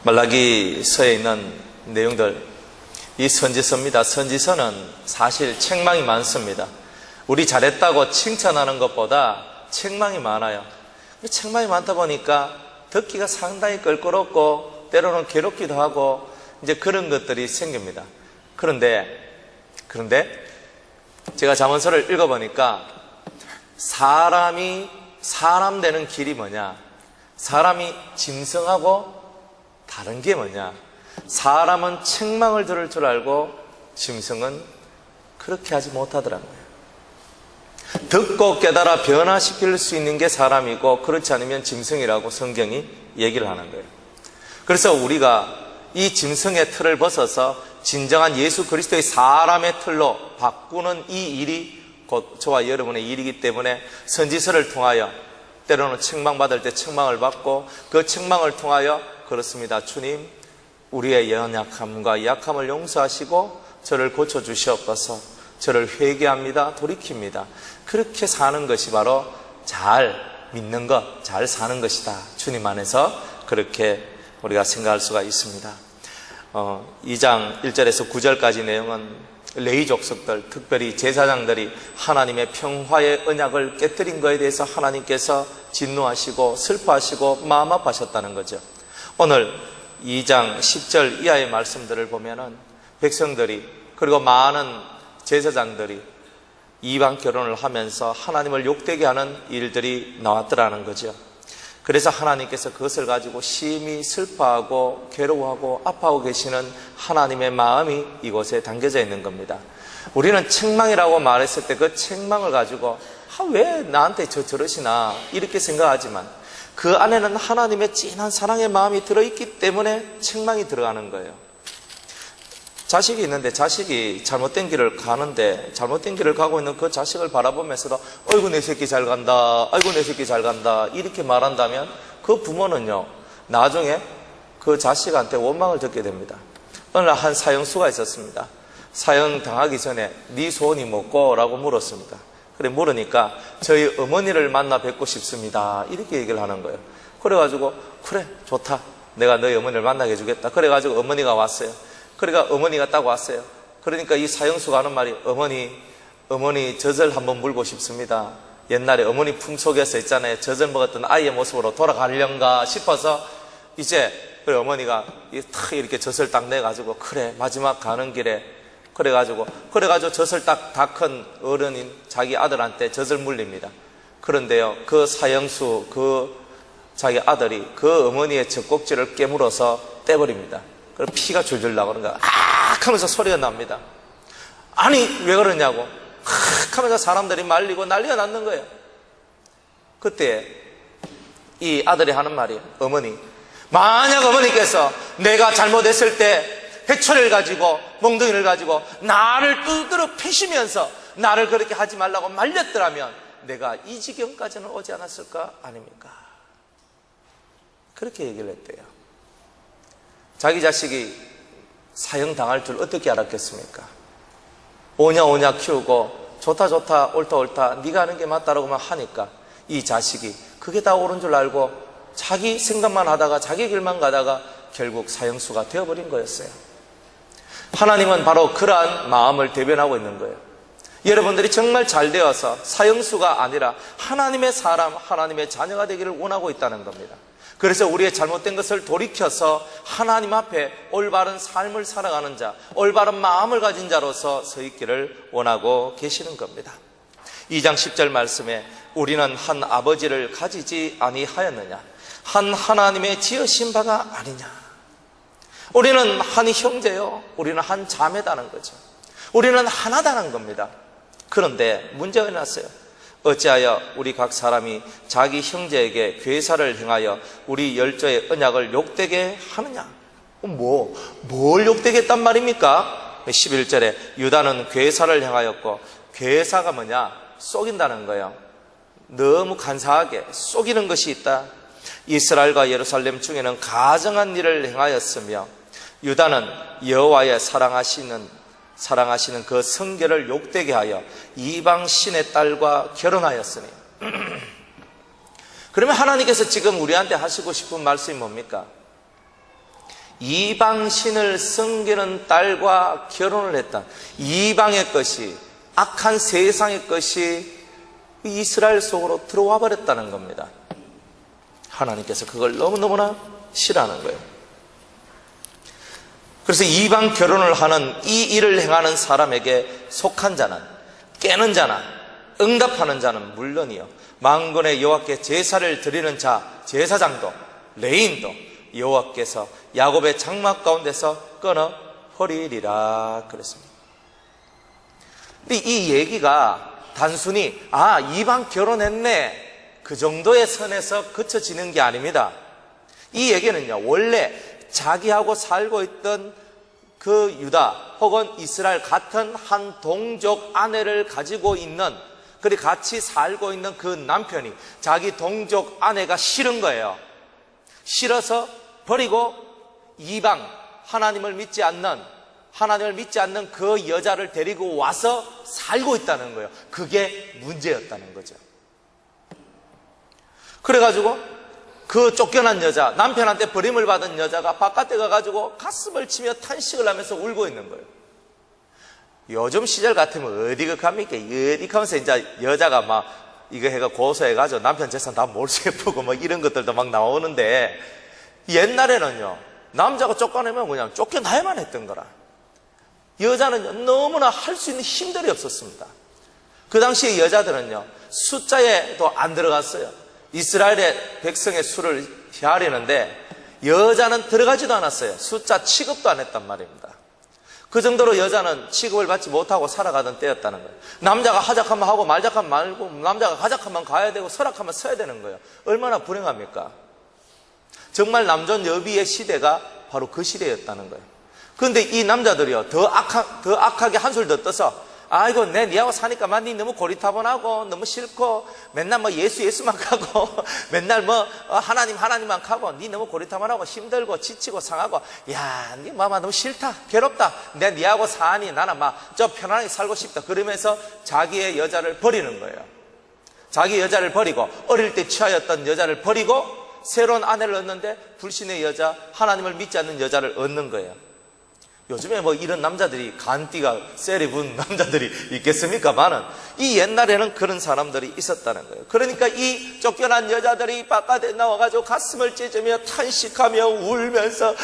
말라기서에 있는 내용들, 이 선지서입니다. 선지서는 사실 책망이 많습니다. 우리 잘했다고 칭찬하는 것보다 책망이 많아요. 책망이 많다 보니까 듣기가 상당히 껄끄럽고 때로는 괴롭기도 하고 이제 그런 것들이 생깁니다. 그런데 제가 잠언서를 읽어보니까 사람 되는 길이 뭐냐? 사람이 짐승하고 다른 게 뭐냐? 사람은 책망을 들을 줄 알고 짐승은 그렇게 하지 못하더라고요. 듣고 깨달아 변화시킬 수 있는 게 사람이고 그렇지 않으면 짐승이라고 성경이 얘기를 하는 거예요. 그래서 우리가 이 짐승의 틀을 벗어서 진정한 예수 그리스도의 사람의 틀로 바꾸는 이 일이 곧 저와 여러분의 일이기 때문에 선지서를 통하여 때로는 책망받을 때 책망을 받고 그 책망을 통하여 그렇습니다. 주님, 우리의 연약함과 약함을 용서하시고 저를 고쳐주시옵소서. 저를 회개합니다. 돌이킵니다. 그렇게 사는 것이 바로 잘 믿는 것, 잘 사는 것이다. 주님 안에서 그렇게 우리가 생각할 수가 있습니다. 2장 1절에서 9절까지 내용은 레위 족속들, 특별히 제사장들이 하나님의 평화의 언약을 깨뜨린 것에 대해서 하나님께서 진노하시고 슬퍼하시고 마음 아파하셨다는 거죠. 오늘 2장 10절 이하의 말씀들을 보면은 백성들이 그리고 많은 제사장들이 이방 결혼을 하면서 하나님을 욕되게 하는 일들이 나왔더라는 거죠. 그래서 하나님께서 그것을 가지고 심히 슬퍼하고 괴로워하고 아파하고 계시는 하나님의 마음이 이곳에 담겨져 있는 겁니다. 우리는 책망이라고 말했을 때 그 책망을 가지고 왜 나한테 저러시나 이렇게 생각하지만 그 안에는 하나님의 진한 사랑의 마음이 들어있기 때문에 책망이 들어가는 거예요. 자식이 있는데 자식이 잘못된 길을 가는데 잘못된 길을 가고 있는 그 자식을 바라보면서도 아이고 내 새끼 잘 간다, 아이고 내 새끼 잘 간다 이렇게 말한다면 그 부모는요 나중에 그 자식한테 원망을 듣게 됩니다. 어느 날 한 사형수가 있었습니다. 사형 당하기 전에 네 소원이 뭐고? 라고 물었습니다. 그래 물으니까 저희 어머니를 만나 뵙고 싶습니다 이렇게 얘기를 하는 거예요. 그래가지고 그래 좋다, 내가 너희 어머니를 만나게 해주겠다. 그래가지고 어머니가 왔어요. 그러니까 어머니가 딱 왔어요. 그러니까 이 사형수가 하는 말이 어머니 젖을 한번 물고 싶습니다. 옛날에 어머니 품속에서 있잖아요. 젖을 먹었던 아이의 모습으로 돌아가려는가 싶어서 이제 그래 어머니가 탁 이렇게 젖을 딱 내가지고 그래 마지막 가는 길에 그래가지고 젖을 딱 다 큰 어른인 자기 아들한테 젖을 물립니다. 그런데요 그 사형수 그 자기 아들이 그 어머니의 젖꼭지를 깨물어서 떼버립니다. 그럼 피가 줄줄 나오는 거야. 악 하면서 소리가 납니다. 아니 왜 그러냐고 악 하면서 사람들이 말리고 난리가 났는 거예요. 그때 이 아들이 하는 말이에요. 어머니, 만약 어머니께서 내가 잘못했을 때 해초를 가지고 몽둥이를 가지고 나를 두드러 패시면서 나를 그렇게 하지 말라고 말렸더라면 내가 이 지경까지는 오지 않았을까 아닙니까? 그렇게 얘기를 했대요. 자기 자식이 사형당할 줄 어떻게 알았겠습니까? 오냐 키우고 좋다 옳다 네가 하는 게 맞다라고만 하니까 이 자식이 그게 다 옳은 줄 알고 자기 생각만 하다가 자기 길만 가다가 결국 사형수가 되어버린 거였어요. 하나님은 바로 그러한 마음을 대변하고 있는 거예요. 여러분들이 정말 잘 되어서 사형수가 아니라 하나님의 사람, 하나님의 자녀가 되기를 원하고 있다는 겁니다. 그래서 우리의 잘못된 것을 돌이켜서 하나님 앞에 올바른 삶을 살아가는 자, 올바른 마음을 가진 자로서 서 있기를 원하고 계시는 겁니다. 2장 10절 말씀에 우리는 한 아버지를 가지지 아니하였느냐, 한 하나님의 지으신 바가 아니냐. 우리는 한 형제요, 우리는 한 자매다는 거죠. 우리는 하나다는 겁니다. 그런데 문제가 일어났어요. 어찌하여 우리 각 사람이 자기 형제에게 괴사를 행하여 우리 열조의 언약을 욕되게 하느냐? 뭘 욕되게 했단 말입니까? 11절에 유다는 괴사를 행하였고, 괴사가 뭐냐? 속인다는 거예요. 너무 간사하게 속이는 것이 있다. 이스라엘과 예루살렘 중에는 가정한 일을 행하였으며 유다는 여호와의 사랑하시는 그 성결을 욕되게 하여 이방 신의 딸과 결혼하였으니. 그러면 하나님께서 지금 우리한테 하시고 싶은 말씀이 뭡니까? 이방신을 섬기는 딸과 결혼을 했다. 이방의 것이, 악한 세상의 것이 이스라엘 속으로 들어와 버렸다는 겁니다. 하나님께서 그걸 너무너무나 싫어하는 거예요. 그래서 이방 결혼을 하는 이 일을 행하는 사람에게 속한 자는, 깨는 자는, 응답하는 자는 물론이요, 만군의 여호와께 제사를 드리는 자, 제사장도, 레인도 여호와께서 야곱의 장막 가운데서 끊어 버리리라 그랬습니다. 근데 이 얘기가 단순히 이방 결혼했네, 그 정도의 선에서 그쳐지는 게 아닙니다. 이 얘기는요, 원래 자기하고 살고 있던 그 유다 혹은 이스라엘 같은 한 동족 아내를 가지고 있는, 그리고 같이 살고 있는 그 남편이 자기 동족 아내가 싫은 거예요. 싫어서 버리고 이방, 하나님을 믿지 않는 그 여자를 데리고 와서 살고 있다는 거예요. 그게 문제였다는 거죠. 그래가지고 그 쫓겨난 여자, 남편한테 버림을 받은 여자가 바깥에 가가지고 가슴을 치며 탄식을 하면서 울고 있는 거예요. 요즘 시절 같으면 어디가 갑니까? 어디 가면서 이제 여자가 막 이거 해가 고소해가지고 남편 재산 다 몰수해 보고 뭐 이런 것들도 막 나오는데, 옛날에는요, 남자가 쫓겨내면 그냥 쫓겨나야만 했던 거라. 여자는 너무나 할 수 있는 힘들이 없었습니다. 그 당시에 여자들은요, 숫자에도 안 들어갔어요. 이스라엘의 백성의 수를 헤아리는데 여자는 들어가지도 않았어요. 숫자 취급도 안 했단 말입니다. 그 정도로 여자는 취급을 받지 못하고 살아가던 때였다는 거예요. 남자가 하작하면 하고 말작하면 말고, 남자가 가작하면 가야 되고 서락하면 서야 되는 거예요. 얼마나 불행합니까? 정말 남존 여비의 시대가 바로 그 시대였다는 거예요. 그런데 이 남자들이요, 더 악하게 한술 더 떠서, 아이고, 니하고 사니까 니 너무 고리타분하고 너무 싫고 맨날 뭐 예수만 가고 맨날 뭐 하나님만 가고 니 너무 고리타분하고 힘들고 지치고 상하고, 야, 니 마마 너무 싫다, 괴롭다, 니하고 사니 나는 막 좀 편안하게 살고 싶다, 그러면서 자기의 여자를 버리는 거예요. 자기 여자를 버리고, 어릴 때 취하였던 여자를 버리고 새로운 아내를 얻는데 불신의 여자, 하나님을 믿지 않는 여자를 얻는 거예요. 요즘에 뭐 이런 남자들이, 간띠가 셀이 분 남자들이 있겠습니까만은, 이 옛날에는 그런 사람들이 있었다는 거예요. 그러니까 이 쫓겨난 여자들이 바깥에 나와가지고 가슴을 찢으며 탄식하며 울면서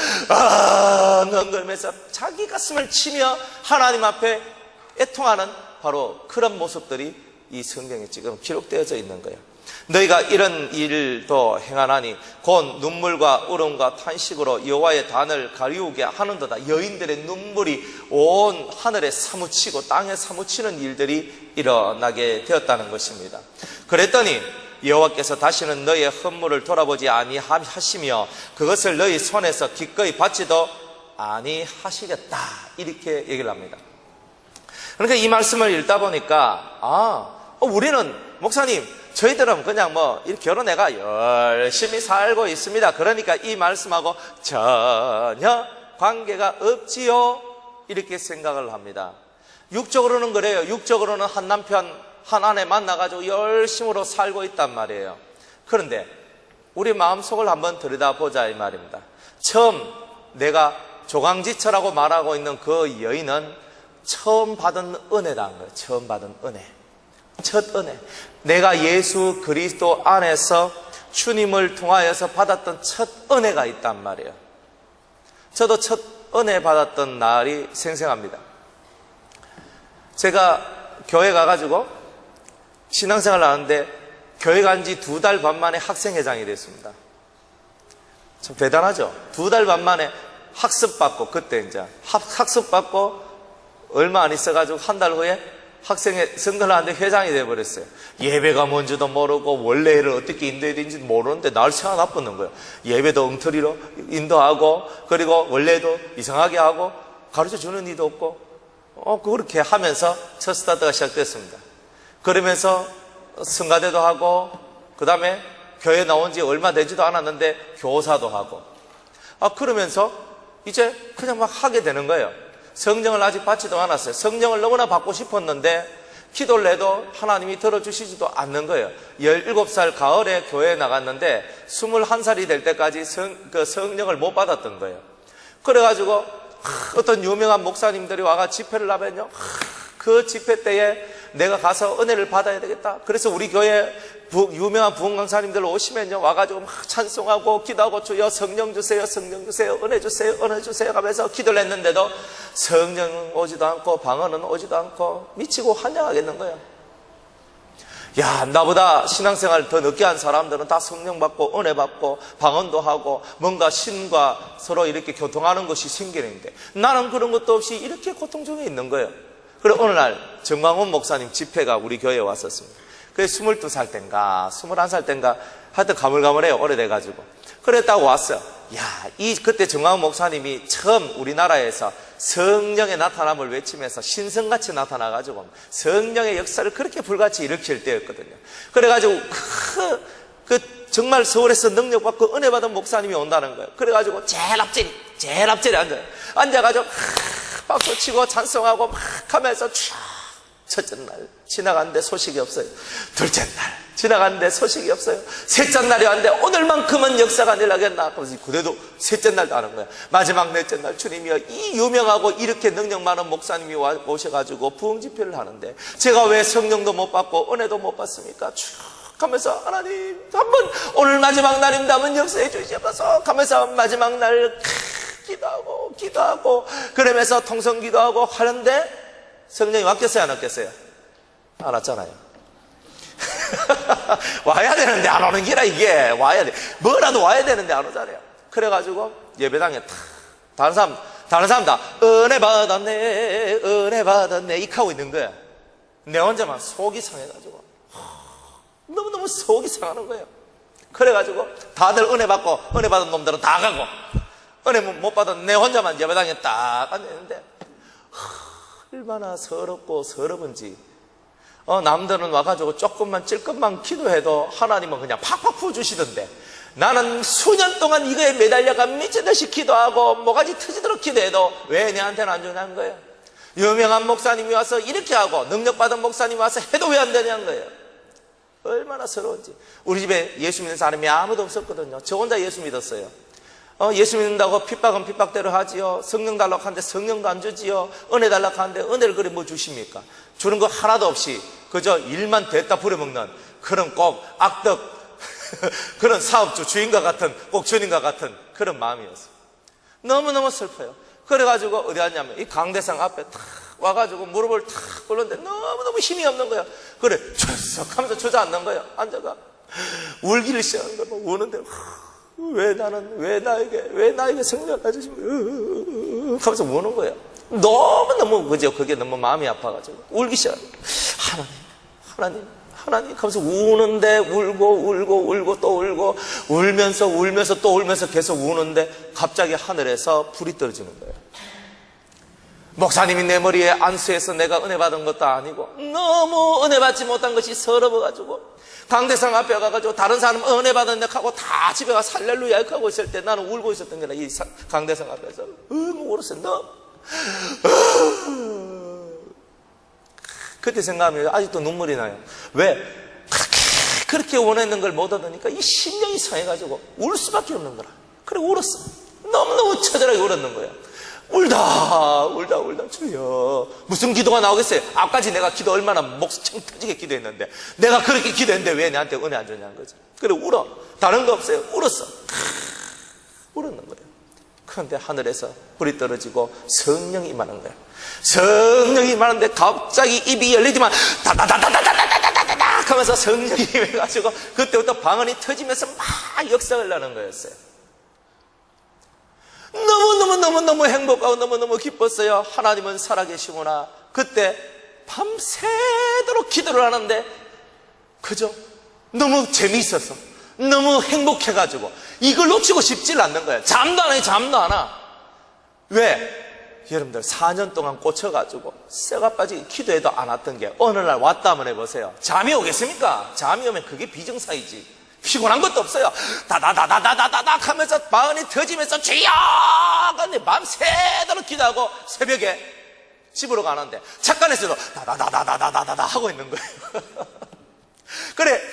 엉엉거리면서 자기 가슴을 치며 하나님 앞에 애통하는 바로 그런 모습들이 이 성경에 지금 기록되어져 있는 거예요. 너희가 이런 일도 행하나니 곧 눈물과 울음과 탄식으로 여호와의 단을 가리우게 하는도다. 여인들의 눈물이 온 하늘에 사무치고 땅에 사무치는 일들이 일어나게 되었다는 것입니다. 그랬더니 여호와께서 다시는 너희의 헌물을 돌아보지 아니하시며 그것을 너희 손에서 기꺼이 받지도 아니하시겠다, 이렇게 얘기를 합니다. 그러니까 이 말씀을 읽다 보니까 우리는, 목사님, 저희들은 그냥 뭐 이렇게 결혼해가 열심히 살고 있습니다, 그러니까 이 말씀하고 전혀 관계가 없지요, 이렇게 생각을 합니다. 육적으로는 그래요. 육적으로는 한 남편 한 아내 만나가지고 열심으로 살고 있단 말이에요. 그런데 우리 마음속을 한번 들여다보자 이 말입니다. 처음 내가 조강지처라고 말하고 있는 그 여인은 처음 받은 은혜라는 거예요. 처음 받은 은혜, 첫 은혜, 내가 예수 그리스도 안에서 주님을 통하여서 받았던 첫 은혜가 있단 말이에요. 저도 첫 은혜 받았던 날이 생생합니다. 제가 교회 가가지고 신앙생활을 하는데 교회 간 지 2달 반 만에 학생회장이 됐습니다. 참 대단하죠. 2달 반 만에 학습받고, 그때 이제 학습받고 얼마 안 있어가지고 한 달 후에 학생회 선거를 하는데 회장이 돼버렸어요. 예배가 뭔지도 모르고 원래를 어떻게 인도해야 되는지 모르는데 날씨가 나쁘는 거예요. 예배도 엉터리로 인도하고, 그리고 원래도 이상하게 하고, 가르쳐주는 이도 없고, 그렇게 하면서 첫 스타트가 시작됐습니다. 그러면서 성가대도 하고, 그 다음에 교회 나온 지 얼마 되지도 않았는데 교사도 하고, 그러면서 이제 그냥 막 하게 되는 거예요. 성령을 아직 받지도 않았어요. 성령을 너무나 받고 싶었는데 기도를 해도 하나님이 들어주시지도 않는 거예요. 17살 가을에 교회에 나갔는데 21살이 될 때까지 성령을 못 받았던 거예요. 그래가지고 어떤 유명한 목사님들이 와가 집회를 하면요, 그 집회 때에 내가 가서 은혜를 받아야 되겠다. 그래서 우리 교회 유명한 부흥 강사님들 오시면요, 와가지고 막 찬송하고 기도하고 주여 성령 주세요, 성령 주세요, 은혜 주세요, 은혜 주세요 하면서 기도를 했는데도 성령은 오지도 않고 방언은 오지도 않고 미치고 환장하겠는 거예요. 야, 나보다 신앙생활 더 늦게 한 사람들은 다 성령 받고 은혜 받고 방언도 하고 뭔가 신과 서로 이렇게 교통하는 것이 생기는데 나는 그런 것도 없이 이렇게 고통 중에 있는 거예요. 그래 어느 날 정광훈 목사님 집회가 우리 교회에 왔었습니다. 그게 22살 땐가 21살 땐가 하여튼 가물가물해요. 오래돼가지고. 그래 딱 왔어요. 야, 그때 정광훈 목사님이 처음 우리나라에서 성령의 나타남을 외치면서 신성같이 나타나가지고 성령의 역사를 그렇게 불같이 일으킬 때였거든요. 그래가지고 정말 서울에서 능력받고 은혜받은 목사님이 온다는 거예요. 그래가지고 제일 앞자리에 앉아요. 앉아가지고 박수치고 찬송하고 막 하면서 첫째 날 지나갔는데 소식이 없어요. 둘째 날 지나갔는데 소식이 없어요. 셋째 날이 왔는데 오늘만큼은 역사가 일어나겠나. 그래도 셋째 날도 하는 거야. 마지막 넷째 날 주님이여, 이 유명하고 이렇게 능력 많은 목사님이 오셔가지고 부흥 집회를 하는데 제가 왜 성령도 못 받고 은혜도 못 받습니까? 쭉 하면서 하나님 한번 오늘 마지막 날입니다 한번 역사해 주시옵소서 하면서 마지막 날 기도하고 그러면서 통성 기도하고 하는데 성령이 왔겠어요 안 왔겠어요? 안 왔잖아요. 와야 되는데 안 오는 기라. 이게 와야 돼. 뭐라도 와야 되는데 안 오잖아요. 그래가지고 예배당에 다른 사람 다 은혜 받았네 이렇게 하고 있는 거야. 내 혼자만 속이 상해가지고 너무너무 속이 상하는 거예요. 그래가지고 다들 은혜 받고 은혜 받은 놈들은 다 가고 은혜 못 받은 내 혼자만 예배당에 딱 앉아있는데 얼마나 서럽은지. 남들은 와가지고 조금만 찔끔만 기도해도 하나님은 그냥 팍팍 부어주시던데 나는 수년 동안 이거에 매달려가 미친듯이 기도하고 뭐가지 터지도록 기도해도 왜 내한테는 안 주냐는 거예요. 유명한 목사님이 와서 이렇게 하고 능력받은 목사님이 와서 해도 왜 안 되냐는 거예요. 얼마나 서러운지. 우리 집에 예수 믿는 사람이 아무도 없었거든요. 저 혼자 예수 믿었어요. 예수 믿는다고 핍박은 핍박대로 하지요. 성령 달라고 하는데 성령도 안 주지요. 은혜 달라고 하는데 은혜를 그래 뭐 주십니까? 주는 거 하나도 없이 그저 일만 됐다 부려먹는 그런 꼭 악덕 그런 사업주 주인과 같은 꼭 주님과 같은 그런 마음이었어요. 너무너무 슬퍼요. 그래가지고 어디 왔냐면 이 강대상 앞에 탁 와가지고 무릎을 탁 꿇는데 너무너무 힘이 없는 거야. 그래 출석 하면서 주저앉는 거야. 앉아가 울기를 시작하는 거야. 우는데 왜 나에게 성령 가지시면 하면서 우는 거야. 너무너무 그죠. 그게 너무 마음이 아파가지고 울기 시작해요. 하나님 하면서 우는데 울고 또 울고 울면서 또 울면서 계속 우는데 갑자기 하늘에서 불이 떨어지는 거예요. 목사님이 내 머리에 안수해서 내가 은혜 받은 것도 아니고 너무 은혜 받지 못한 것이 서러워가지고 강대상 앞에 가가지고 다른 사람 은혜 받은 데 하고 다 집에 가서 할렐루야 하고 있을 때 나는 울고 있었던 거야. 이 강대상 앞에서 울었어요. 그때 생각하면 아직도 눈물이 나요. 왜? 그렇게 원했는 걸 못 얻으니까 이 심령이 상해가지고 울 수밖에 없는 거라. 그래 울었어. 너무너무 처절하게 울었는 거야. 울다 주여. 무슨 기도가 나오겠어요? 아까지 내가 기도 얼마나 목청 터지게 기도했는데 내가 그렇게 기도했는데 왜 내한테 은혜 안 주냐는 거죠. 그래 울어. 다른 거 없어요. 울었어. 울었는 거예요. 그런데 하늘에서 불이 떨어지고 성령이 임하는 거예요. 성령이 임하는데 갑자기 입이 열리지만 다다다다다다다다다다 하면서 성령이 임해가지고 그때부터 방언이 터지면서 막 역사를 나는 거였어요. 너무 행복하고 너무너무 기뻤어요. 하나님은 살아계시구나. 그때 밤새도록 기도를 하는데 그죠? 너무 재미있어서 너무 행복해가지고 이걸 놓치고 싶질 않는 거예요. 잠도 안 와. 왜? 여러분들 4년 동안 꽂혀가지고 쇠가 빠지게 기도해도 안 왔던 게 어느 날 왔다 한번 해보세요. 잠이 오겠습니까? 잠이 오면 그게 비정상이지. 피곤한 것도 없어요. 다다다다다다다다 하면서 마음이 터지면서 주여! 근데 밤새도록 기도하고 새벽에 집으로 가는데 착간에서도 다다다다다다다다 하고 있는 거예요. 그래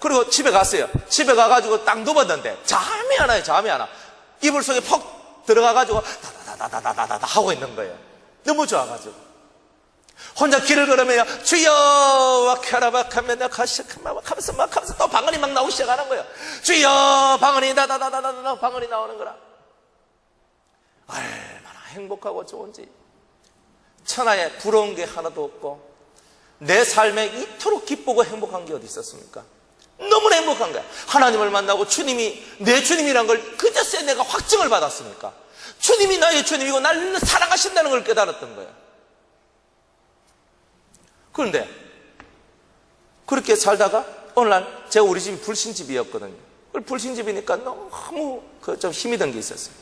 그리고 집에 갔어요. 집에 가가지고 딱 누웠는데 잠이 안 와요. 잠이 안 와. 이불 속에 퍽 들어가가지고 다다다다다다다 하고 있는 거예요. 너무 좋아가지고 혼자 길을 걸으면 주여 와카라바카메나 가시카마하면서 또 방언이 막 나오기 시작하는 거예요. 주여 방언이 다다다다다다 방언이 나오는 거라. 얼마나 행복하고 좋은지. 천하에 부러운 게 하나도 없고 내 삶에 이토록 기쁘고 행복한 게 어디 있었습니까? 너무나 행복한 거야. 하나님을 만나고 주님이 내 주님이란 걸 그제서야 내가 확증을 받았으니까. 주님이 나의 주님이고 나를 사랑하신다는 걸 깨달았던 거예요. 그런데 그렇게 살다가 어느 날 제가 우리 집이 불신집이었거든요. 불신집이니까 너무 좀 힘이 든 게 있었어요.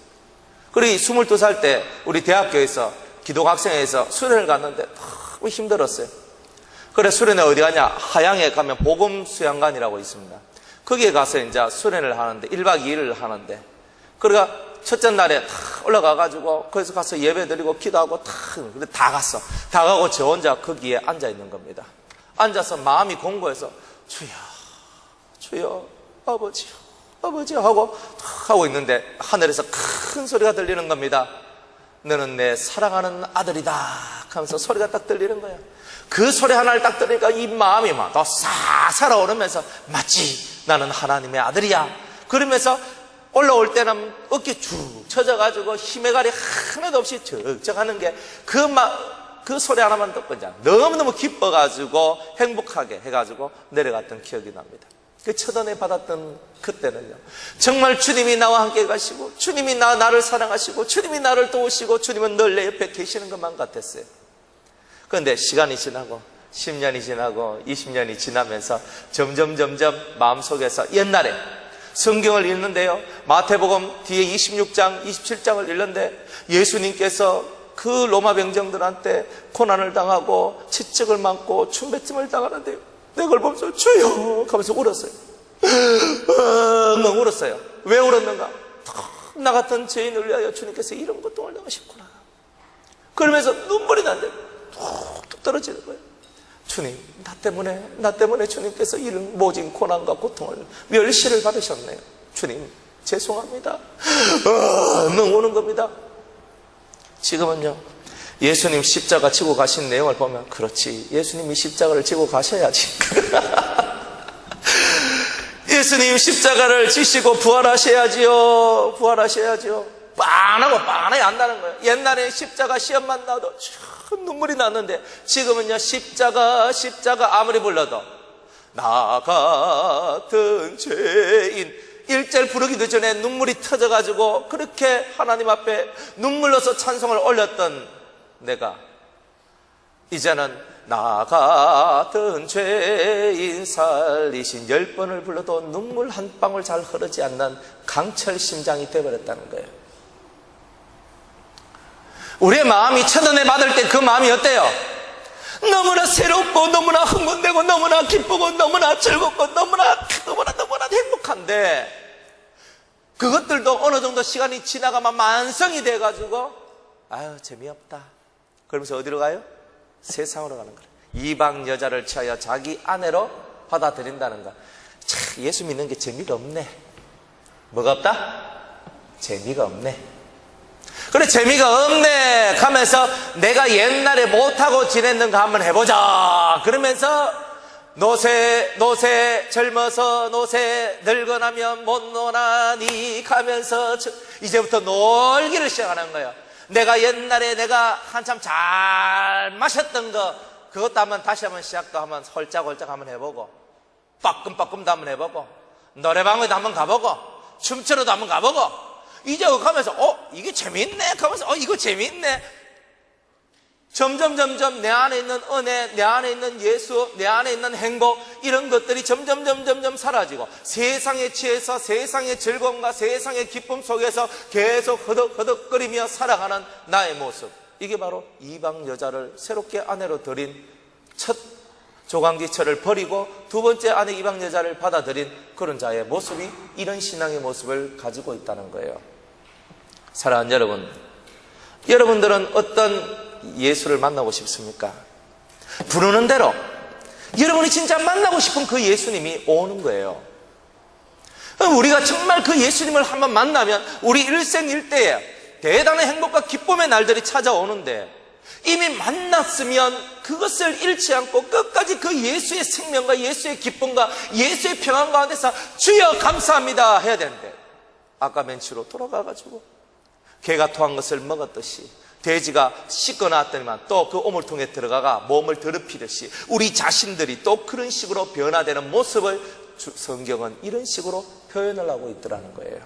그리고 22살 때 우리 대학교에서 기독학생회에서 수련을 갔는데 너무 힘들었어요. 그래 수련회 어디 가냐? 하양에 가면 복음수양관이라고 있습니다. 거기에 가서 이제 수련을 하는데 1박 2일을 하는데 그러니까 첫째 날에 탁 올라가가지고 거기서 가서 예배 드리고 기도하고 다 갔어. 다 가고 저 혼자 거기에 앉아 있는 겁니다. 앉아서 마음이 공고해서 주여 아버지요 하고 탁 하고 있는데 하늘에서 큰 소리가 들리는 겁니다. 너는 내 사랑하는 아들이다 하면서 소리가 딱 들리는 거예요. 그 소리 하나를 딱 들으니까 이 마음이 막 더 싹 살아오르면서 맞지 나는 하나님의 아들이야 그러면서 올라올 때는 어깨 쭉 쳐져가지고 힘의 가리 하나도 없이 적적 하는 게 그 소리 하나만 듣고 이제 너무너무 기뻐가지고 행복하게 해가지고 내려갔던 기억이 납니다. 그 첫 은혜 받았던 그때는요 정말 주님이 나와 함께 가시고 주님이 나를 사랑하시고 주님이 나를 도우시고 주님은 늘 내 옆에 계시는 것만 같았어요. 그런데 시간이 지나고 10년이 지나고 20년이 지나면서 점점 마음속에서 옛날에 성경을 읽는데요 마태복음 뒤에 26장 27장을 읽는데 예수님께서 그 로마 병정들한테 고난을 당하고 채찍을 맞고 침뱉음을 당하는데 내가 그걸 보면서 주여 하면서 울었어요. 엉엉 울었어요. 왜 울었는가? 나 같은 죄인을 위하여 주님께서 이런 고통을 당하셨구나. 그러면서 눈물이 난데 툭툭 떨어지는 거예요. 주님, 나 때문에 주님께서 이런 모진 고난과 고통을 멸시를 받으셨네요. 주님, 죄송합니다. 엉엉 우는 겁니다. 지금은요, 예수님 십자가 지고 가신 내용을 보면 그렇지, 예수님이 십자가를 지고 가셔야지. 예수님 십자가를 지시고 부활하셔야지요. 빤하게 안다는 거예요. 옛날에 십자가 시험만 나도 참 눈물이 났는데 지금은요 십자가 아무리 불러도 나 같은 죄인 1절 부르기도 전에 눈물이 터져가지고 그렇게 하나님 앞에 눈물로서 찬송을 올렸던 내가 이제는 나 같은 죄인 살리신 10번을 불러도 눈물 한 방울 잘 흐르지 않는 강철 심장이 되어버렸다는 거예요. 우리의 마음이 첫은혜 받을 때 그 마음이 어때요? 너무나 새롭고 너무나 흥분되고 너무나 기쁘고 너무나 즐겁고 너무나 행복한데 그것들도 어느 정도 시간이 지나가면 만성이 돼가지고 아유 재미없다 그러면서 어디로 가요? 세상으로 가는 거예요. 이방 여자를 취하여 자기 아내로 받아들인다는 거. 참 예수 믿는 게 재미가 없네. 뭐가 없다? 재미가 없네. 그래 재미가 없네 하면서 내가 옛날에 못하고 지냈는가 한번 해보자 그러면서 노새 젊어서 노새 늙어나면 못 노나니 가면서 이제부터 놀기를 시작하는 거예요. 내가 옛날에 내가 한참 잘 마셨던 거 그것도 한번 다시 한번 시작도 한번 홀짝홀짝 한번 해보고 빠끔빠끔도 한번 해보고 노래방에도 한번 가보고 춤추러도 한번 가보고 이제 가면서 이게 재밌네 하면서 이거 재밌네. 점점 내 안에 있는 은혜, 내 안에 있는 예수, 내 안에 있는 행복 이런 것들이 점점 사라지고 세상에 취해서 세상의 즐거움과 세상의 기쁨 속에서 계속 허덕허덕거리며 살아가는 나의 모습. 이게 바로 이방 여자를 새롭게 아내로 들인 첫 조강지처를 버리고 두 번째 아내 이방 여자를 받아들인 그런 자의 모습이 이런 신앙의 모습을 가지고 있다는 거예요. 사랑하는 여러분, 여러분들은 어떤 예수를 만나고 싶습니까? 부르는 대로 여러분이 진짜 만나고 싶은 그 예수님이 오는 거예요. 우리가 정말 그 예수님을 한번 만나면 우리 일생일대에 대단한 행복과 기쁨의 날들이 찾아오는데, 이미 만났으면 그것을 잃지 않고 끝까지 그 예수의 생명과 예수의 기쁨과 예수의 평안 가운데서 주여 감사합니다 해야 되는데, 아까 멘치로 돌아가가지고 개가 토한 것을 먹었듯이, 돼지가 씻고 나왔더니만 또 그 오물통에 들어가가 몸을 더럽히듯이 우리 자신들이 또 그런 식으로 변화되는 모습을 성경은 이런 식으로 표현을 하고 있더라는 거예요.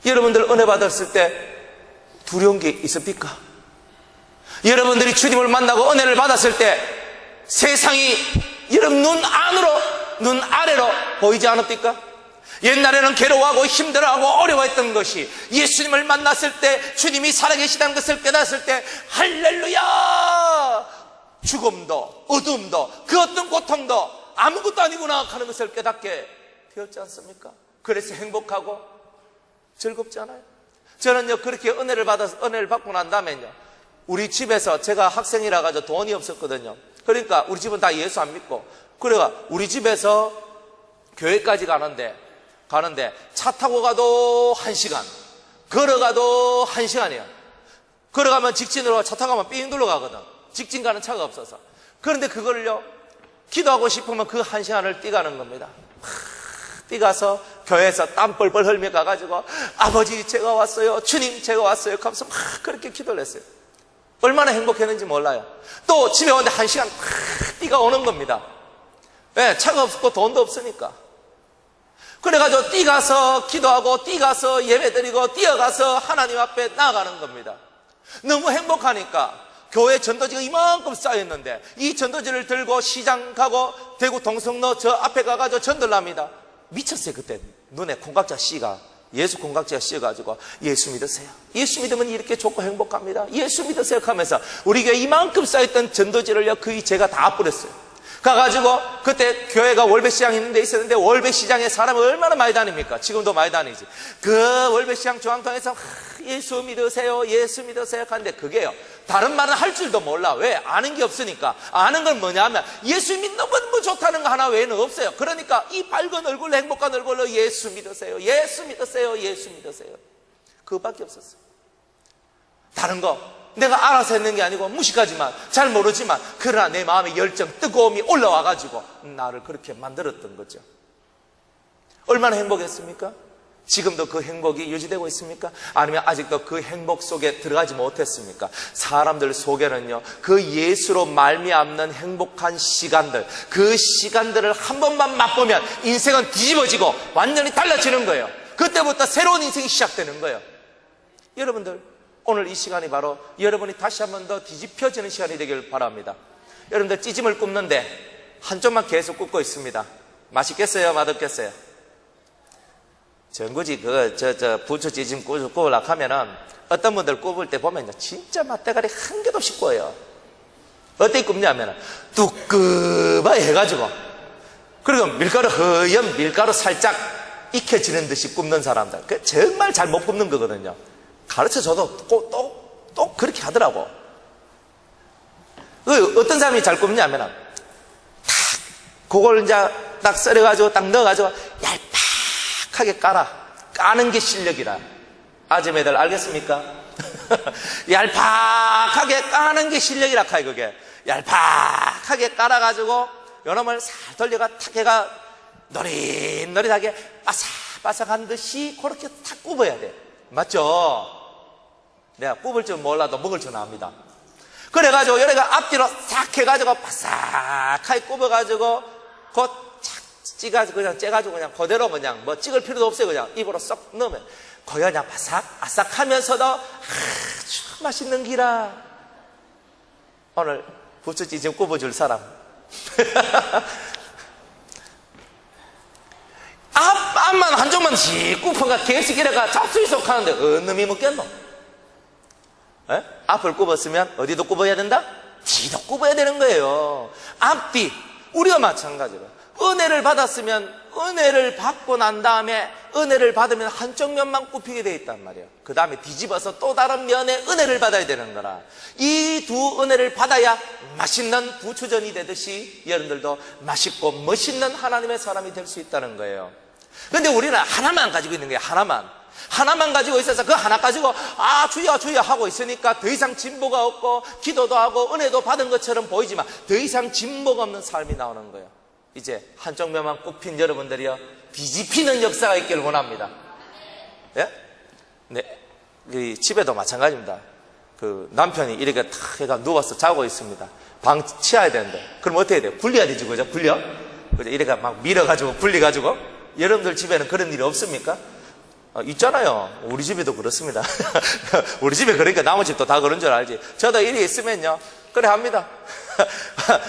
여러분들 은혜 받았을 때 두려운 게 있습니까? 여러분들이 주님을 만나고 은혜를 받았을 때 세상이 여러분 눈 안으로 눈 아래로 보이지 않습니까? 옛날에는 괴로워하고 힘들어하고 어려워했던 것이 예수님을 만났을 때, 주님이 살아계시다는 것을 깨달았을 때 할렐루야! 죽음도 어둠도 그 어떤 고통도 아무것도 아니구나 하는 것을 깨닫게 되었지 않습니까? 그래서 행복하고 즐겁잖아요. 저는요, 그렇게 은혜를 받고 난 다음에요, 우리 집에서, 제가 학생이라 가지고 돈이 없었거든요. 그러니까 우리 집은 다 예수 안 믿고, 그래가 우리 집에서 교회까지 가는데 차 타고 가도 1시간, 걸어가도 1시간이에요. 걸어가면 직진으로, 차 타고 가면 삥 둘러 가거든. 직진 가는 차가 없어서. 그런데 그걸요, 기도하고 싶으면 그 1시간을 뛰가는 겁니다. 뛰가서 교회에서 땀 뻘뻘 흘며 가가지고 아버지 제가 왔어요, 주님 제가 왔어요 하면서 막 그렇게 기도를 했어요. 얼마나 행복했는지 몰라요. 또 집에 오는데 1시간 뛰가 오는 겁니다. 왜? 차가 없고 돈도 없으니까. 그래가지고 뛰가서 기도하고 뛰가서 예배드리고 뛰어가서 하나님 앞에 나아가는 겁니다. 너무 행복하니까 교회 전도지가 이만큼 쌓였는데 이 전도지를 들고 시장 가고 대구 동성로 저 앞에 가가지고 전도를 합니다. 미쳤어요. 그때 눈에 콩각자 씨가, 예수 콩각지가 씌어가지고 예수 믿으세요, 예수 믿으면 이렇게 좋고 행복합니다, 예수 믿으세요 하면서 우리 교회 이만큼 쌓였던 전도지를요 거의 제가 다 뿌렸어요. 가가지고 그때 교회가 월배시장 있는 데 있었는데 월배시장에 사람이 얼마나 많이 다닙니까? 지금도 많이 다니지. 그 월배시장 중앙통에서 예수 믿으세요, 예수 믿으세요 하는데 그게요, 다른 말은 할 줄도 몰라. 왜? 아는 게 없으니까. 아는 건 뭐냐 하면 예수 믿는 너무 좋다는 거 하나 외에는 없어요. 그러니까 이 밝은 얼굴로, 행복한 얼굴로 예수 믿으세요, 예수 믿으세요, 예수 믿으세요, 그거밖에 없었어요. 다른 거 내가 알아서 했는 게 아니고 무식하지만, 잘 모르지만, 그러나 내 마음의 열정, 뜨거움이 올라와가지고 나를 그렇게 만들었던 거죠. 얼마나 행복했습니까? 지금도 그 행복이 유지되고 있습니까? 아니면 아직도 그 행복 속에 들어가지 못했습니까? 사람들 속에는요, 그 예수로 말미암는 행복한 시간들, 그 시간들을 한 번만 맛보면 인생은 뒤집어지고 완전히 달라지는 거예요. 그때부터 새로운 인생이 시작되는 거예요. 여러분들, 오늘 이 시간이 바로 여러분이 다시 한 번 더 뒤집혀지는 시간이 되길 바랍니다. 여러분들 찌짐을 굽는데 한쪽만 계속 굽고 있습니다. 맛있겠어요? 맛없겠어요? 전구지 부추 찌짐 굽으려고 하면은 어떤 분들 굽을 때 보면 진짜 맛대가리 한 개도 없이 구워요. 어떻게 굽냐면은 두꺼워야 해가지고, 그리고 밀가루 허연 밀가루 살짝 익혀지는 듯이 굽는 사람들, 그 정말 잘 못 굽는 거거든요. 가르쳐줘도 또 그렇게 하더라고. 어떤 사람이 잘 굽냐면 그걸 이제 딱 썰어가지고 딱 넣어가지고 얄팍하게 까는 게 실력이라. 아줌매들 알겠습니까? 얄팍하게 까는 게 실력이라 카이. 그게 얄팍하게 깔아가지고 요놈을 살 돌려가 탁 해가 노릿노릿하게 바삭바삭한 듯이 그렇게 탁 굽어야 돼. 맞죠? 내가 굽을 줄 몰라도 먹을 줄 압니다. 그래가지고 여기가 앞뒤로 싹 해가지고 바삭하게 굽어가지고 곧 착 찌가지고 그냥 째가지고 그냥 그대로 그냥 뭐 찍을 필요도 없어요. 그냥 입으로 쏙 넣으면 거기 그냥 바삭 아삭하면서도 아주 맛있는 기라. 오늘 부추찌 좀 굽어줄 사람. 앞만 한쪽만 씩 굽어가 계속 이래가 잡수이속 하는데 어느 놈이 먹겠노? 앞을 굽었으면 어디도 굽어야 된다? 뒤도 굽어야 되는 거예요. 앞뒤 우리가 마찬가지로 은혜를 받았으면 은혜를 받고 난 다음에 은혜를 받으면 한쪽 면만 굽히게 돼 있단 말이에요. 그 다음에 뒤집어서 또 다른 면에 은혜를 받아야 되는 거라. 이 두 은혜를 받아야 맛있는 부추전이 되듯이 여러분들도 맛있고 멋있는 하나님의 사람이 될 수 있다는 거예요. 그런데 우리는 하나만 가지고 있는 거예요. 하나만 가지고 있어서 그 하나 가지고 주여 주여 하고 있으니까 더 이상 진보가 없고 기도도 하고 은혜도 받은 것처럼 보이지만 더 이상 진보가 없는 삶이 나오는 거예요. 이제 한쪽 면만 굽힌 여러분들이요, 뒤집히는 역사가 있기를 원합니다. 예? 네. 집에도 마찬가지입니다. 그 남편이 이렇게 탁 해가 누워서 자고 있습니다. 방 치워야 되는데 그럼 어떻게 해야 돼요? 굴려야 되지, 그죠? 굴려? 그죠? 이렇게 막 밀어가지고 굴려가지고. 여러분들 집에는 그런 일이 없습니까? 있잖아요. 우리 집에도 그렇습니다. 우리 집에 그러니까 남의 집도 다 그런 줄 알지. 저도 일이 있으면요, 그래 합니다.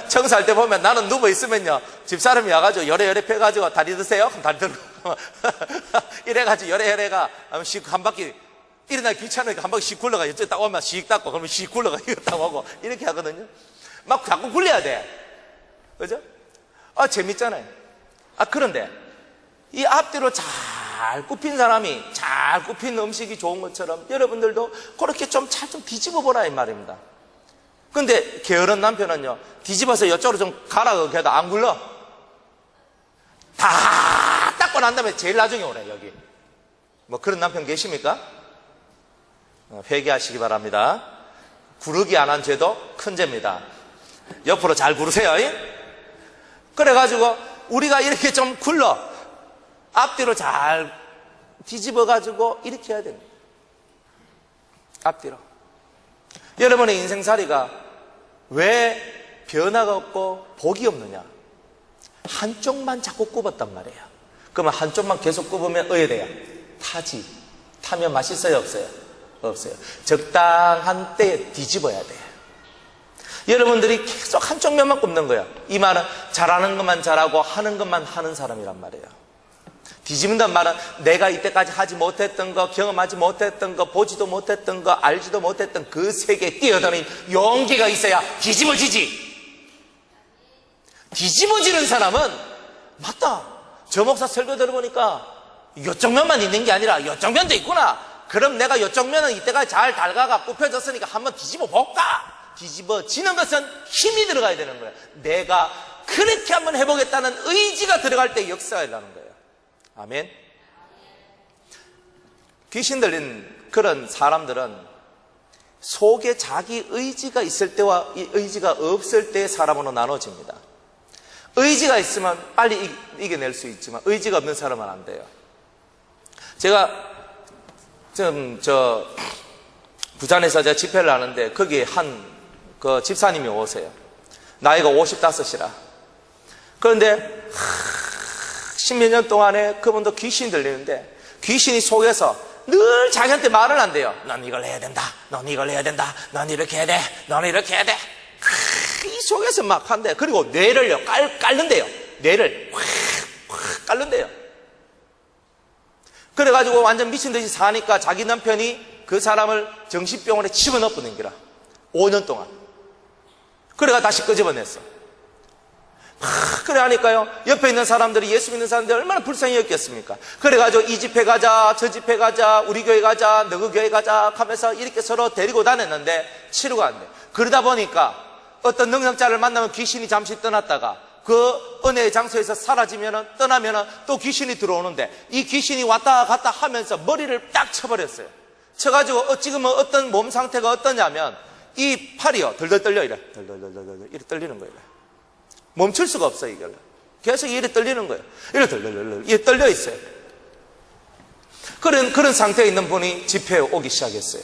청소할 때 보면 나는 누워 있으면요, 집사람이 와가지고 요래요래 펴가지고 다리 드세요? 그럼 다리 들고 이래가지고 요래요래가 한 바퀴 일어나기 귀찮으니까 한 바퀴 씩 굴러가. 이쪽 딱 오면 씩 닦고 그러면 씩 굴러가. 이거 딱 오고 이렇게 하거든요. 막 자꾸 굴려야 돼. 그죠? 재밌잖아요. 그런데 이 앞뒤로 잘 굽힌 사람이 잘 굽힌 음식이 좋은 것처럼 여러분들도 그렇게 좀 잘 좀 뒤집어 보라 이 말입니다. 근데 게으른 남편은요, 뒤집어서 이쪽으로 좀 가라고 해도 안 굴러. 다 닦고 난 다음에 제일 나중에 오네. 여기 뭐 그런 남편 계십니까? 회개하시기 바랍니다. 구르기 안 한 죄도 큰 죄입니다. 옆으로 잘 구르세요. 그래가지고 우리가 이렇게 좀 굴러 앞뒤로 잘 뒤집어가지고 이렇게 해야 됩니다. 앞뒤로. 여러분의 인생살이가 왜 변화가 없고 복이 없느냐? 한쪽만 자꾸 굽었단 말이에요. 그러면 한쪽만 계속 굽으면 어야 돼요? 타지. 타면 맛있어요? 없어요? 없어요. 적당한 때에 뒤집어야 돼요. 여러분들이 계속 한쪽 면만 굽는 거예요. 이 말은 잘하는 것만 잘하고 하는 것만 하는 사람이란 말이에요. 뒤집는단 말은 내가 이때까지 하지 못했던 거, 경험하지 못했던 거, 보지도 못했던 거, 알지도 못했던 그 세계에 뛰어드는 용기가 있어야 뒤집어지지. 뒤집어지는 사람은 맞다, 저 목사 설교 들어보니까 이쪽 면만 있는 게 아니라 이쪽 면도 있구나. 그럼 내가 이쪽 면은 이때까지 잘 달가가 굽혀졌으니까 한번 뒤집어 볼까? 뒤집어지는 것은 힘이 들어가야 되는 거예요. 내가 그렇게 한번 해보겠다는 의지가 들어갈 때 역사가 일어나는 거예요. 아멘. 귀신 들린 그런 사람들은 속에 자기 의지가 있을 때와 이 의지가 없을 때의 사람으로 나눠집니다. 의지가 있으면 빨리 이겨낼 수 있지만 의지가 없는 사람은 안 돼요. 제가 부산에서 제가 집회를 하는데 거기에 그 집사님이 오세요. 나이가 55이라. 그런데 십몇 년 동안에 그분도 귀신이 들리는데 귀신이 속에서 늘 자기한테 말을 한대요. 넌 이걸 해야 된다. 넌 이걸 해야 된다. 넌 이렇게 해야 돼. 넌 이렇게 해야 돼. 이 속에서 막 한대. 그리고 뇌를요 깔는데요. 뇌를 확 깔는데요. 그래가지고 완전 미친 듯이 사니까 자기 남편이 그 사람을 정신병원에 집어넣어버린 거라. 5년 동안. 그래가 다시 끄집어냈어. 그래 하니까요, 옆에 있는 사람들이, 예수 믿는 사람들이 얼마나 불쌍히 여겼습니까? 그래가지고 이 집회 가자, 저 집회 가자, 우리 교회 가자, 너그 교회 가자 하면서 이렇게 서로 데리고 다녔는데 치료가 안 돼. 그러다 보니까 어떤 능력자를 만나면 귀신이 잠시 떠났다가 그 은혜의 장소에서 떠나면은 또 귀신이 들어오는데 이 귀신이 왔다 갔다 하면서 머리를 딱 쳐버렸어요. 쳐가지고 지금은 어떤 몸 상태가 어떠냐면 이 팔이요 덜덜 떨려. 이래 떨리는 거예요. 멈출 수가 없어요. 이걸 계속 이래 떨리는 거예요. 이래 덜덜 이래 떨려 있어요. 그런 상태에 있는 분이 집회에 오기 시작했어요.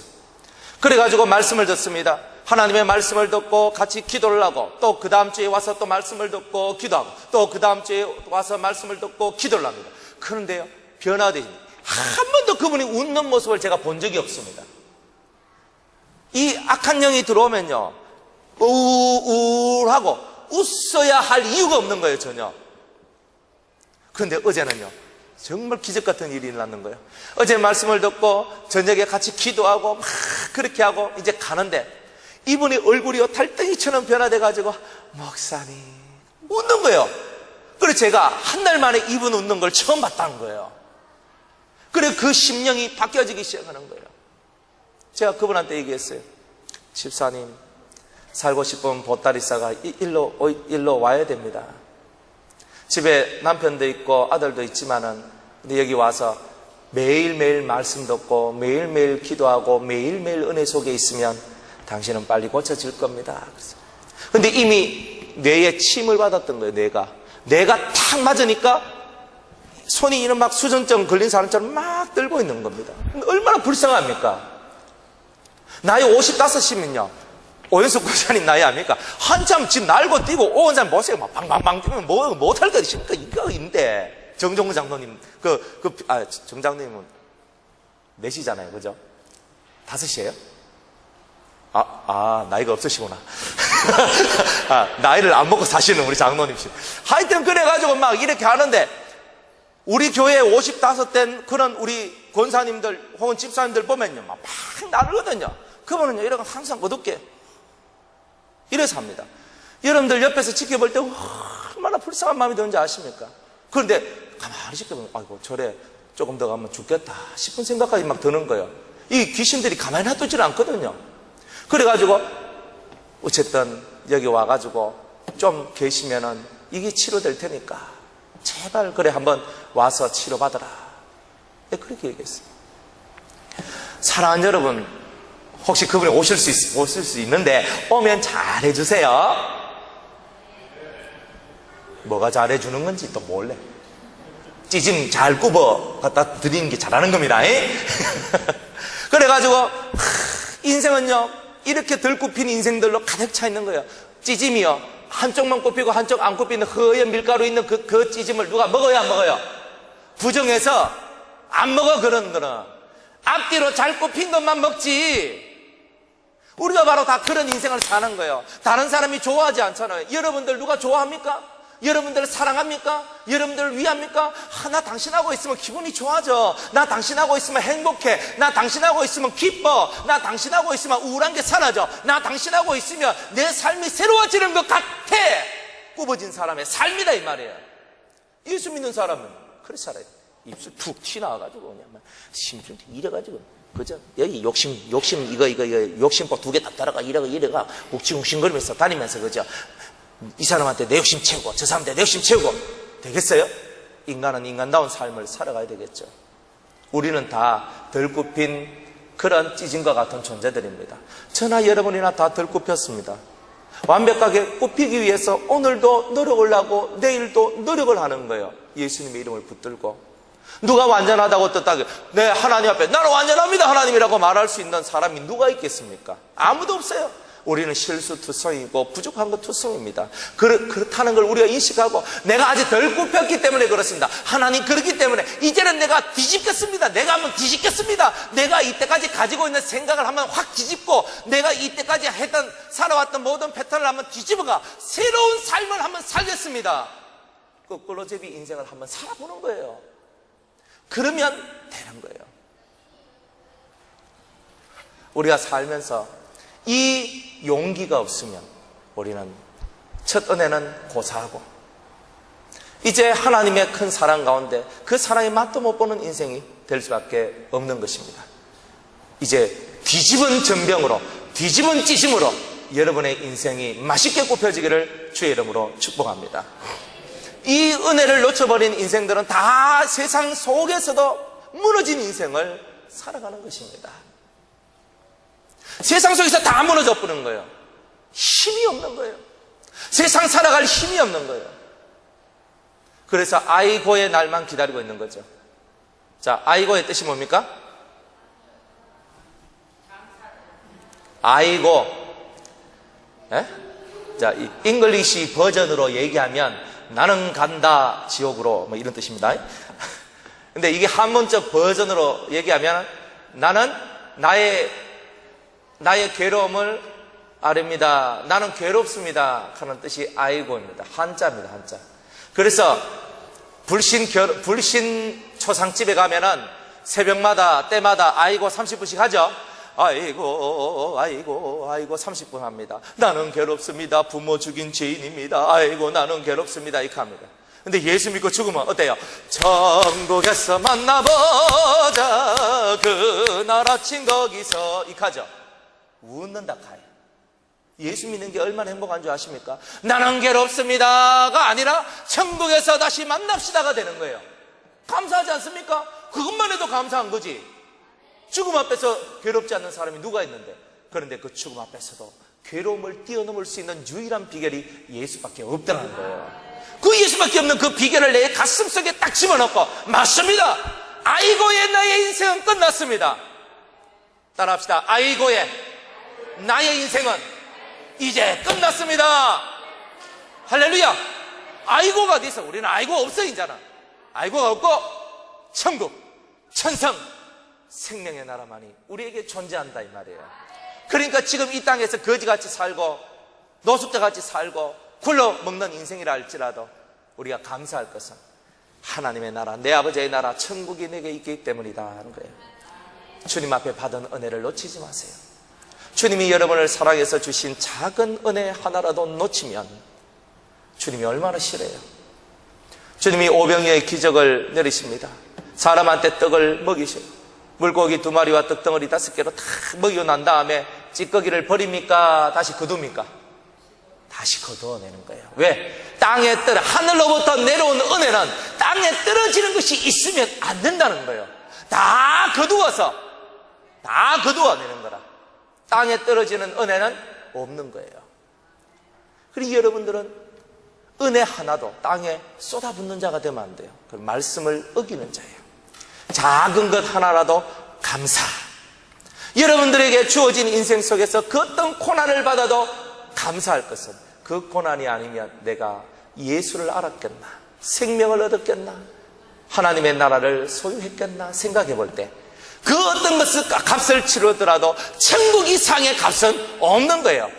그래가지고 말씀을 듣습니다. 하나님의 말씀을 듣고 같이 기도를 하고 또 그 다음 주에 와서 또 말씀을 듣고 기도하고 또 그 다음 주에 와서 말씀을 듣고 기도를 합니다. 그런데요, 변화가 되지 한 번도 그분이 웃는 모습을 제가 본 적이 없습니다. 이 악한 영이 들어오면요, 우울하고 웃어야 할 이유가 없는 거예요, 전혀. 그런데 어제는요, 정말 기적 같은 일이 일어났는 거예요. 어제 말씀을 듣고 저녁에 같이 기도하고 막 그렇게 하고 이제 가는데 이분이 얼굴이 달덩이처럼 변화돼가지고 목사님 웃는 거예요. 그래서 제가 한 달 만에 이분 웃는 걸 처음 봤다는 거예요. 그래 그 심령이 바뀌어지기 시작하는 거예요. 제가 그분한테 얘기했어요. 집사님, 살고 싶으면 보따리싸가 일로 와야 됩니다. 집에 남편도 있고 아들도 있지만은 근데 여기 와서 매일매일 말씀 듣고 매일매일 기도하고 매일매일 은혜 속에 있으면 당신은 빨리 고쳐질 겁니다. 근데 이미 뇌에 침을 받았던 거예요. 뇌가 탁 맞으니까 손이 이런 막 수전증 걸린 사람처럼 막 떨고 있는 겁니다. 얼마나 불쌍합니까? 나이 55이면요. 오연숙 권사님 나이 아닙니까? 한참 집 날고 뛰고 온 사람 보세요. 막 방방방 뛰면 못할 거 있습니까? 이거인데. 정종근 장로님, 정 장로님은 4시잖아요. 그죠? 5시에요? 나이가 없으시구나. 나이를 안 먹고 사시는 우리 장로님씨. 하여튼 그래가지고 막 이렇게 하는데, 우리 교회에 55된 그런 우리 권사님들 혹은 집사님들 보면요. 막 나르거든요. 그분은요, 이렇게 항상 어둡게 이래서 합니다. 여러분들 옆에서 지켜볼 때 얼마나 불쌍한 마음이 드는지 아십니까? 그런데 가만히 지켜보면 아이고 저래 조금 더 가면 죽겠다 싶은 생각까지 막 드는 거예요. 이 귀신들이 가만히 놔두질 않거든요. 그래가지고 어쨌든 여기 와가지고 좀 계시면은 이게 치료될 테니까 제발 그래 한번 와서 치료받아라. 그렇게 얘기했어요. 사랑하는 여러분, 혹시 그분이 오실 수 있는데 오면 잘해주세요. 뭐가 잘해주는 건지 또 몰래 찌짐 잘 굽어 갖다 드리는 게 잘하는 겁니다. 그래가지고 인생은요 이렇게 덜 굽힌 인생들로 가득 차 있는 거예요. 찌짐이요 한쪽만 굽히고 한쪽 안 굽히는 허연 밀가루 있는 그 찌짐을 누가 먹어요 안 먹어요? 부정해서 안 먹어. 그런 거는 앞뒤로 잘 굽힌 것만 먹지. 우리가 바로 다 그런 인생을 사는 거예요. 다른 사람이 좋아하지 않잖아요. 여러분들 누가 좋아합니까? 여러분들을 사랑합니까? 여러분들을 위합니까? 나 당신하고 있으면 기분이 좋아져. 나 당신하고 있으면 행복해. 나 당신하고 있으면 기뻐. 나 당신하고 있으면 우울한 게 사라져. 나 당신하고 있으면 내 삶이 새로워지는 것 같아. 굽어진 사람의 삶이다 이 말이에요. 예수 믿는 사람은 그렇게 살아요. 입술 툭 튀나와가지고 그냥 심술 이래가지고 그죠? 여기 욕심 이거 욕심법 2개 딱 따라가 이래가 욱신욱신거리면서 다니면서 그죠? 이 사람한테 내 욕심 채우고 저 사람한테 내 욕심 채우고 되겠어요? 인간은 인간다운 삶을 살아가야 되겠죠. 우리는 다 덜 굽힌 그런 찌짐과 같은 존재들입니다. 저나 여러분이나 다 덜 굽혔습니다. 완벽하게 굽히기 위해서 오늘도 노력을 하고 내일도 노력을 하는 거예요. 예수님의 이름을 붙들고. 누가 완전하다고 떴다고 네 하나님 앞에 나는 완전합니다 하나님이라고 말할 수 있는 사람이 누가 있겠습니까? 아무도 없어요. 우리는 실수투성이고 부족한 것 투성입니다. 그렇다는 걸 우리가 인식하고 내가 아직 덜 굽혔기 때문에 그렇습니다. 하나님 그렇기 때문에 이제는 내가 뒤집겠습니다. 내가 한번 뒤집겠습니다. 내가 이때까지 가지고 있는 생각을 한번 확 뒤집고 내가 이때까지 살아왔던 모든 패턴을 한번 뒤집어가 새로운 삶을 한번 살겠습니다. 거꾸로 제비 인생을 한번 살아보는 거예요. 그러면 되는 거예요. 우리가 살면서 이 용기가 없으면 우리는 첫 은혜는 고사하고 이제 하나님의 큰 사랑 가운데 그 사랑의 맛도 못 보는 인생이 될 수밖에 없는 것입니다. 이제 뒤집은 전병으로 뒤집은 찌짐으로 여러분의 인생이 맛있게 굽혀지기를 주의 이름으로 축복합니다. 이 은혜를 놓쳐버린 인생들은 다 세상 속에서도 무너진 인생을 살아가는 것입니다. 세상 속에서 다 무너져 버리는 거예요. 힘이 없는 거예요. 세상 살아갈 힘이 없는 거예요. 그래서 아이고의 날만 기다리고 있는 거죠. 자, 아이고의 뜻이 뭡니까? 아이고. 자, 이 잉글리시 버전으로 얘기하면 나는 간다 지옥으로 뭐 이런 뜻입니다. 근데 이게 한문적 버전으로 얘기하면 나는 나의 괴로움을 아릅니다. 나는 괴롭습니다. 하는 뜻이 아이고입니다. 한자입니다. 한자. 그래서 불신 초상집에 가면은 새벽마다 때마다 아이고 30분씩 하죠. 아이고 아이고 아이고 30분 합니다. 나는 괴롭습니다. 부모 죽인 죄인입니다. 아이고 나는 괴롭습니다. 이렇게 합니다. 근데 예수 믿고 죽으면 어때요? 천국에서 만나보자 그날 아침 거기서 이렇게 하죠. 웃는다 카요. 예수 믿는 게 얼마나 행복한 줄 아십니까? 나는 괴롭습니다가 아니라 천국에서 다시 만납시다가 되는 거예요. 감사하지 않습니까? 그것만 해도 감사한 거지. 죽음 앞에서 괴롭지 않는 사람이 누가 있는데. 그런데 그 죽음 앞에서도 괴로움을 뛰어넘을 수 있는 유일한 비결이 예수밖에 없다는 거예요. 그 예수밖에 없는 그 비결을 내 가슴 속에 딱 집어넣고 맞습니다. 아이고의 나의 인생은 끝났습니다. 따라합시다. 아이고의 나의 인생은 이제 끝났습니다. 할렐루야. 아이고가 어디서? 우리는 아이고 없어 이제는. 아이고가 없고 천국, 천성, 생명의 나라만이 우리에게 존재한다 이 말이에요. 그러니까 지금 이 땅에서 거지같이 살고 노숙자같이 살고 굴러먹는 인생이라 할지라도 우리가 감사할 것은 하나님의 나라, 내 아버지의 나라, 천국이 내게 있기 때문이다 하는 거예요. 주님 앞에 받은 은혜를 놓치지 마세요. 주님이 여러분을 사랑해서 주신 작은 은혜 하나라도 놓치면 주님이 얼마나 싫어요. 주님이 오병이어의 기적을 내리십니다. 사람한테 떡을 먹이시고 물고기 2마리와 떡덩어리 5개로 다 먹이고 난 다음에 찌꺼기를 버립니까? 다시 거둡니까? 다시 거두어내는 거예요. 왜? 땅에 하늘로부터 내려온 은혜는 땅에 떨어지는 것이 있으면 안 된다는 거예요. 다 거두어내는 거라. 땅에 떨어지는 은혜는 없는 거예요. 그리고 여러분들은 은혜 하나도 땅에 쏟아붓는 자가 되면 안 돼요. 그 말씀을 어기는 자예요. 작은 것 하나라도 감사. 여러분들에게 주어진 인생 속에서 그 어떤 고난을 받아도 감사할 것은 그 고난이 아니면 내가 예수를 알았겠나, 생명을 얻었겠나, 하나님의 나라를 소유했겠나 생각해 볼 때 그 어떤 것을 값을 치르더라도 천국 이상의 값은 없는 거예요.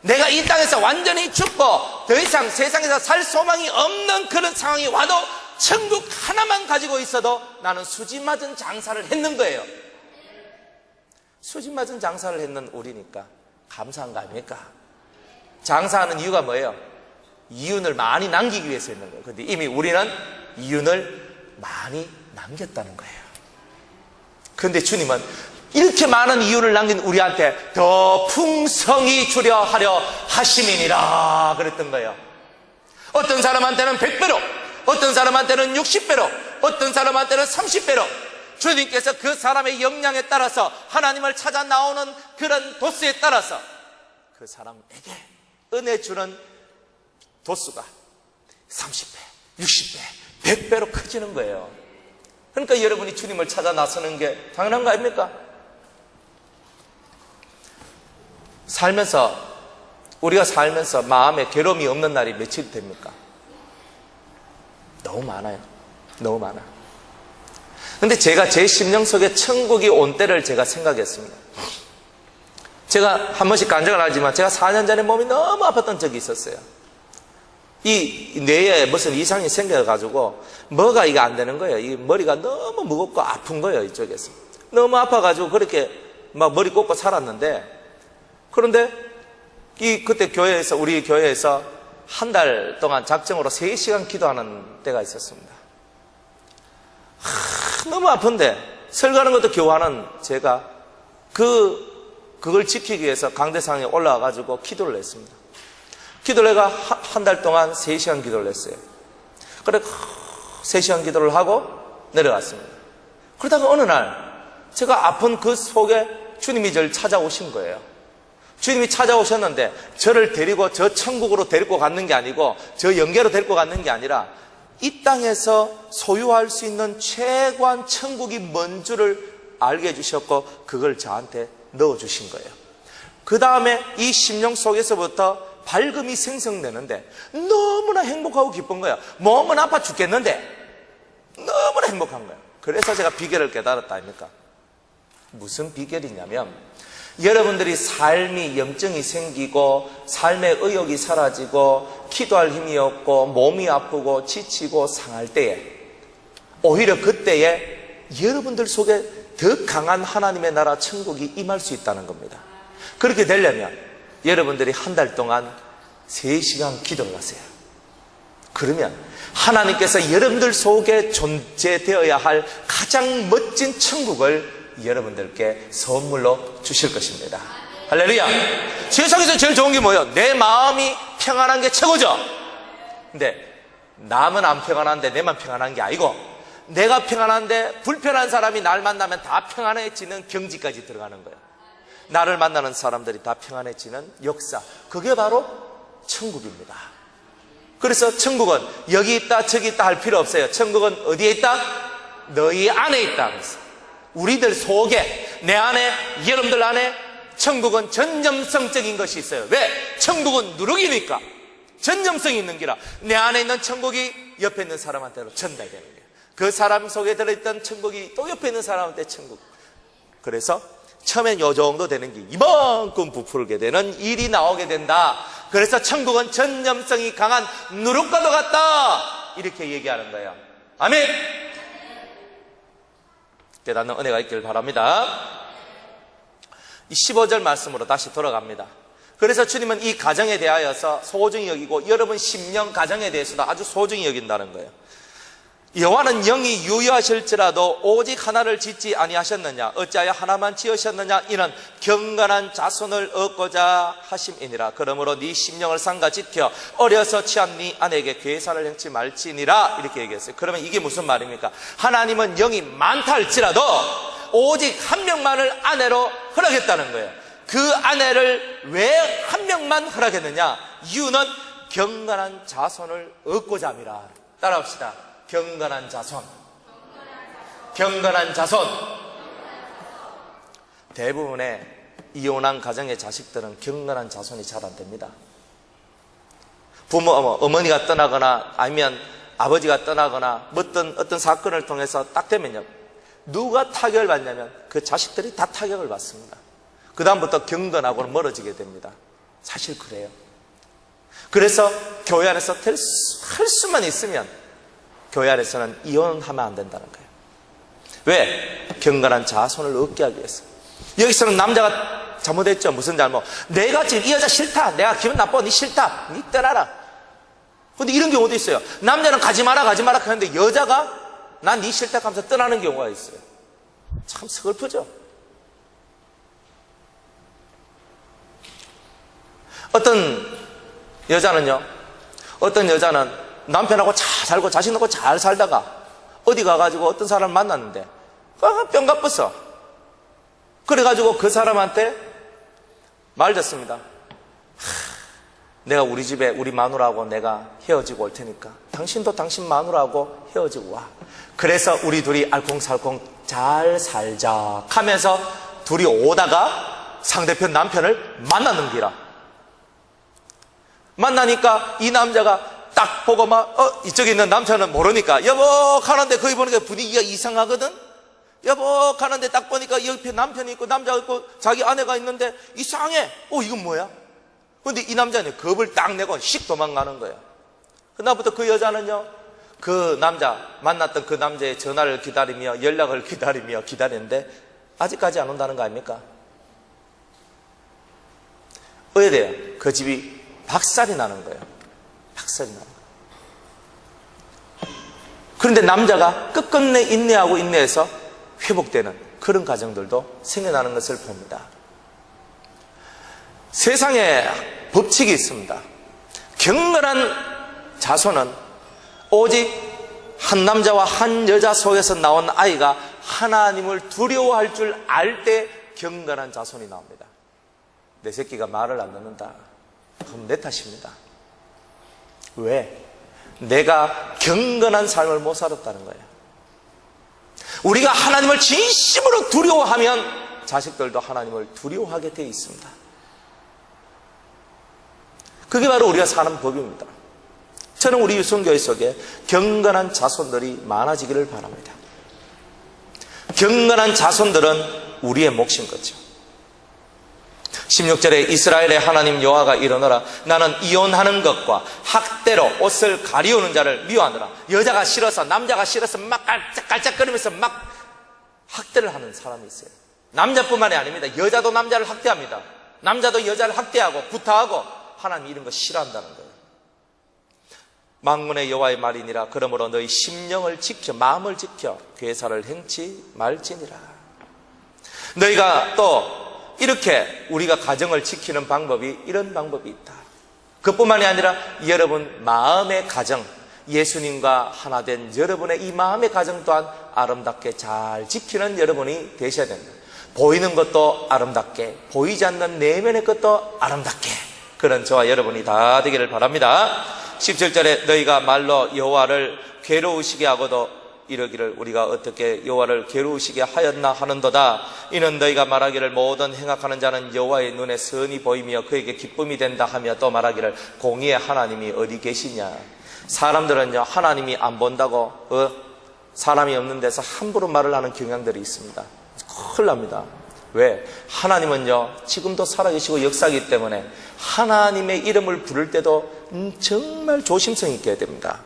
내가 이 땅에서 완전히 죽고 더 이상 세상에서 살 소망이 없는 그런 상황이 와도 천국 하나만 가지고 있어도 나는 수지 맞은 장사를 했는 거예요. 수지 맞은 장사를 했는 우리니까 감사한 거 아닙니까? 장사하는 이유가 뭐예요? 이윤을 많이 남기기 위해서 했는 거예요. 그런데 이미 우리는 이윤을 많이 남겼다는 거예요. 그런데 주님은 이렇게 많은 이윤을 남긴 우리한테 더 풍성히 주려 하려 하심이니라 그랬던 거예요. 어떤 사람한테는 100배로, 어떤 사람한테는 60배로, 어떤 사람한테는 30배로 주님께서 그 사람의 역량에 따라서 하나님을 찾아 나오는 그런 도수에 따라서 그 사람에게 은혜 주는 도수가 30배, 60배, 100배로 커지는 거예요. 그러니까 여러분이 주님을 찾아 나서는 게 당연한 거 아닙니까? 우리가 살면서 마음에 괴로움이 없는 날이 며칠 됩니까? 너무 많아요. 너무 많아. 근데 제가 제 심령 속에 천국이 온 때를 제가 생각했습니다. 제가 한 번씩 간증을 하지만 제가 4년 전에 몸이 너무 아팠던 적이 있었어요. 이 뇌에 무슨 이상이 생겨가지고 뭐가 이게 안 되는 거예요. 이 머리가 너무 무겁고 아픈 거예요. 이쪽에서 너무 아파가지고 그렇게 막 머리 꽂고 살았는데, 그런데 그때 우리 교회에서 한 달 동안 작정으로 3시간 기도하는 때가 있었습니다. 너무 아픈데 설교하는 것도 겨우 하는 제가 그걸 지키기 위해서 강대상에 올라와가지고 기도를 했습니다. 기도를 내가 한 달 동안 3시간 기도를 했어요. 그래 3시간 기도를 하고 내려갔습니다. 그러다가 어느 날 제가 아픈 그 속에 주님이 저를 찾아오신 거예요. 주님이 찾아오셨는데 저를 데리고 저 천국으로 데리고 갔는 게 아니고 저 영계로 데리고 갔는 게 아니라 이 땅에서 소유할 수 있는 최고한 천국이 뭔 줄을 알게 해주셨고 그걸 저한테 넣어주신 거예요. 그 다음에 이 심령 속에서부터 밝음이 생성되는데 너무나 행복하고 기쁜 거예요. 몸은 아파 죽겠는데 너무나 행복한 거예요. 그래서 제가 비결을 깨달았다 아닙니까? 무슨 비결이냐면 여러분들이 삶이 염증이 생기고 삶의 의욕이 사라지고 기도할 힘이 없고 몸이 아프고 지치고 상할 때에 오히려 그때에 여러분들 속에 더 강한 하나님의 나라 천국이 임할 수 있다는 겁니다. 그렇게 되려면 여러분들이 한 달 동안 3시간 기도를 하세요. 그러면 하나님께서 여러분들 속에 존재되어야 할 가장 멋진 천국을 여러분들께 선물로 주실 것입니다. 할렐루야. 세상에서 제일 좋은 게 뭐예요? 내 마음이 평안한 게 최고죠. 근데 남은 안 평안한데 내만 평안한 게 아니고, 내가 평안한데 불편한 사람이 날 만나면 다 평안해지는 경지까지 들어가는 거예요. 나를 만나는 사람들이 다 평안해지는 역사, 그게 바로 천국입니다. 그래서 천국은 여기 있다 저기 있다 할 필요 없어요. 천국은 어디에 있다? 너희 안에 있다. 그래서 우리들 속에, 내 안에, 여러분들 안에 천국은 전념성적인 것이 있어요. 왜? 천국은 누룩이니까 전념성이 있는 기라. 내 안에 있는 천국이 옆에 있는 사람한테로 전달되는 거예요. 그 사람 속에 들어있던 천국이 또 옆에 있는 사람한테 천국. 그래서 처음엔 요 정도 되는 게 이만큼 부풀게 되는 일이 나오게 된다. 그래서 천국은 전념성이 강한 누룩과도 같다, 이렇게 얘기하는 거예요. 아멘. 깨닫는 은혜가 있길 바랍니다. 이 15절 말씀으로 다시 돌아갑니다. 그래서 주님은 이 가정에 대하여서 소중히 여기고 여러분 심령 가정에 대해서도 아주 소중히 여긴다는 거예요. 여호와는 영이 유효하실지라도 오직 하나를 짓지 아니하셨느냐? 어찌하여 하나만 지으셨느냐? 이는 경건한 자손을 얻고자 하심이니라. 그러므로 네 심령을 삼가 지켜 어려서 취한 네 아내에게 괴사를 행치 말지니라. 이렇게 얘기했어요. 그러면 이게 무슨 말입니까? 하나님은 영이 많다 할지라도 오직 한 명만을 아내로 허락했다는 거예요. 그 아내를 왜 한 명만 허락했느냐? 이유는 경건한 자손을 얻고자 함이라. 따라합시다. 경건한 자손. 경건한 자손. 대부분의 이혼한 가정의 자식들은 경건한 자손이 잘 안 됩니다. 어머니가 떠나거나 아니면 아버지가 떠나거나 어떤 사건을 통해서 딱 되면요, 누가 타격을 받냐면 그 자식들이 다 타격을 받습니다. 그 다음부터 경건하고는 멀어지게 됩니다. 사실 그래요. 그래서 교회 안에서 할 수만 있으면 교회 안에서는 이혼하면 안 된다는 거예요. 왜? 경건한 자손을 얻게 하기 위해서. 여기서는 남자가 잘못했죠. 무슨 잘못? 내가 지금 이 여자 싫다, 내가 기분 나빠, 니 싫다, 니 떠나라. 근데 이런 경우도 있어요. 남자는 가지 마라 하는데 여자가 난 니 싫다 하면서 떠나는 경우가 있어요. 참 서글프죠. 어떤 여자는 남편하고 잘 살고 자식 낳고 잘 살다가 어디 가가지고 어떤 사람을 만났는데 뿅 가뻤어. 그래가지고 그 사람한테 말 듣습니다. 내가 우리 집에 우리 마누라하고 내가 헤어지고 올 테니까 당신도 당신 마누라하고 헤어지고 와. 그래서 우리 둘이 알콩살콩 잘 살자 하면서 둘이 오다가 상대편 남편을 만나는 기라. 만나니까 이 남자가 딱 보고 이쪽에 있는 남편은 모르니까 여보 하는데 거기 보니까 분위기가 이상하거든. 여보 하는데 딱 보니까 옆에 남편이 있고 남자가 있고 자기 아내가 있는데 이상해. 이건 뭐야? 근데 이 남자는 겁을 딱 내고 씩 도망가는 거예요. 그다음부터 그 여자는요, 그 남자 만났던 그 남자의 전화를 기다리며 연락을 기다리는데 아직까지 안 온다는 거 아닙니까? 의외돼요. 그 집이 박살이 나는 거예요. 박살이 나는 거예요. 그런데 남자가 끝끝내 인내해서 회복되는 그런 가정들도 생겨나는 것을 봅니다. 세상에 법칙이 있습니다. 경건한 자손은 오직 한 남자와 한 여자 속에서 나온 아이가 하나님을 두려워할 줄 알 때 경건한 자손이 나옵니다. 내 새끼가 말을 안 듣는다. 그럼 내 탓입니다. 왜? 내가 경건한 삶을 못 살았다는 거예요. 우리가 하나님을 진심으로 두려워하면 자식들도 하나님을 두려워하게 되어 있습니다. 그게 바로 우리가 사는 법입니다. 저는 우리 유성교회 속에 경건한 자손들이 많아지기를 바랍니다. 경건한 자손들은 우리의 몫인 거죠. 16절에 이스라엘의 하나님 여호와가 이르노라. 나는 이혼하는 것과 학대로 옷을 가리우는 자를 미워하노라. 여자가 싫어서 남자가 싫어서 막 깔짝깔짝거리면서 막 학대를 하는 사람이 있어요. 남자뿐만이 아닙니다. 여자도 남자를 학대합니다. 남자도 여자를 학대하고 구타하고 하나님이 이런 거 싫어한다는 거예요. 만군의 여호와의 말이니라. 그러므로 너희 심령을 지켜 마음을 지켜 괴사를 행치 말지니라. 너희가 또 이렇게 우리가 가정을 지키는 방법이 이런 방법이 있다. 그뿐만이 아니라 여러분 마음의 가정, 예수님과 하나 된 여러분의 이 마음의 가정 또한 아름답게 잘 지키는 여러분이 되셔야 된다. 보이는 것도 아름답게, 보이지 않는 내면의 것도 아름답게, 그런 저와 여러분이 다 되기를 바랍니다. 17절에 너희가 말로 여호와를 괴로우시게 하고도 이러기를 우리가 어떻게 여호와를 괴로우시게 하였나 하는도다. 이는 너희가 말하기를 모든 행악하는 자는 여호와의 눈에 선이 보이며 그에게 기쁨이 된다 하며 또 말하기를 공의의 하나님이 어디 계시냐. 사람들은요 하나님이 안 본다고 사람이 없는 데서 함부로 말을 하는 경향들이 있습니다. 큰일 납니다. 왜? 하나님은요 지금도 살아계시고 역사하기 때문에 하나님의 이름을 부를 때도 정말 조심성 있게 해야 됩니다.